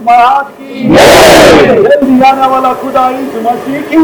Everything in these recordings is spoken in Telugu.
जमात की जल्दी आने वाला खुदा यीशु मसीह की।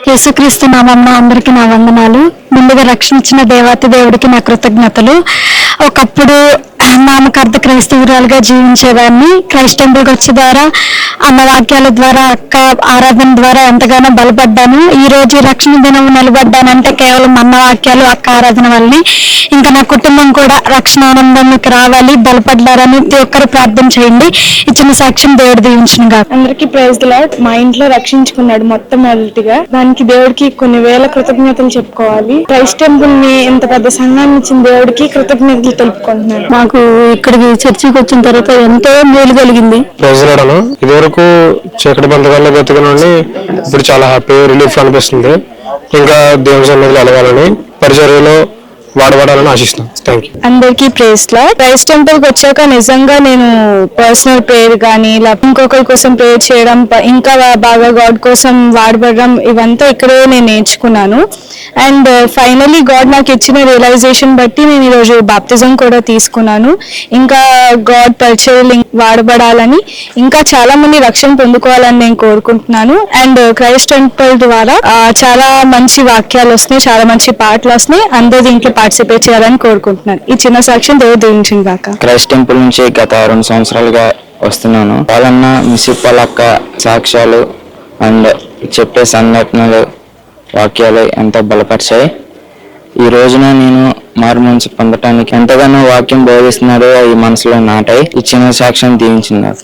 యేసుక్రీస్తు నామమున అందరికీ నా వందనాలు. ముందుగా రక్షించిన దేవాతి దేవుడికి నా కృతజ్ఞతలు. ఒకప్పుడు నామకార్థ క్రైస్తవురాలుగా జీవించేదాన్ని. క్రైస్ట్ టెంపుల్కి వచ్చే ద్వారా అన్న వాక్యాల ద్వారా అక్క ఆరాధన ద్వారా ఎంతగానో బలపడ్డాను. ఈ రోజు రక్షణ దినం నిలబడ్డానంటే కేవలం అన్న వాక్యాలు అక్క ఆరాధన వల్లనే. ఇంకా నా కుటుంబం కూడా రక్షణ ఆనందంలోకి రావాలి, బలపడ్డారని ప్రతి ఒక్కరు ప్రార్థన చేయండి. ఇచ్చిన సాక్ష్యం దేవుడు దీవించును గాక. అందరికీ ప్రైజ్ ది లార్డ్. మా ఇంట్లో రక్షించుకున్నాడు మొట్టమొదటిగా. దానికి దేవుడికి కొన్ని వేల కృతజ్ఞతలు చెప్పుకోవాలి. క్రైస్ట్ టెంపుల్ ని ఇంత పెద్ద సంఘాన్ని ఇచ్చిన దేవుడికి కృతజ్ఞతలు తెలుపుకుంటున్నాను. మాకు ఇక్కడికి చర్చికి వచ్చిన తర్వాత ఎంతో మేలు కలిగింది. ఇది వరకు చీకటి బంధకాల్లో బతికనండి, ఇప్పుడు చాలా హ్యాపీ రిలీఫ్ అనిపిస్తుంది. ఇంకా దేవుని సన్నిధిలో ఎలగాలని పరిచర్యలో వాడబడాలని ఆశిస్తాం. Thank you. అందరికీ ప్రేస్ లార్డ్. క్రైస్ట్ టెంపుల్ కి వచ్చాక నిజంగా నేను పర్సనల్ ప్రేయర్ కానీ ఇంకొకరి కోసం ప్రేయర్ చేయడం, ఇంకా బాగా గాడ్ కోసం వాడబడడం, ఇవంతా ఇక్కడే నేను నేర్చుకున్నాను. అండ్ ఫైనలీ గాడ్ నాకు ఇచ్చిన రియలైజేషన్ బట్టి నేను ఈరోజు బాప్తిజం కూడా తీసుకున్నాను. ఇంకా గాడ్ పరిచర్యలు వాడబడాలని, ఇంకా చాలా మంది రక్షణ పొందుకోవాలని నేను కోరుకుంటున్నాను. అండ్ క్రైస్ట్ టెంపుల్ ద్వారా చాలా మంచి వాక్యాలు వస్తున్నాయి, చాలా మంచి పాటలు వస్తున్నాయి. అందరూ దీంట్లో పార్టిసిపేట్ చేయాలని కోరుకుంటున్నాను. ఈ చిన్న సాక్ష్యం దేవుడు దీవించింది కాక. క్రైస్ట్ టెంపుల్ నుంచి గత 2 సంవత్సరాలుగా వస్తున్నాను. వాళ్ళన్న మిసిప్పలక్క సాక్ష్యాలు అండ్ చెప్పే సంఘటనలు వాక్యాలు ఎంతో బలపరిచాయి. ఈ రోజున నేను మారు మనసు పొందటానికి ఎంతగానో వాక్యం బోధిస్తున్నాడో ఈ మనసులో నాటాయి. ఈ చిన్న సాక్ష్యం దీవించినారు.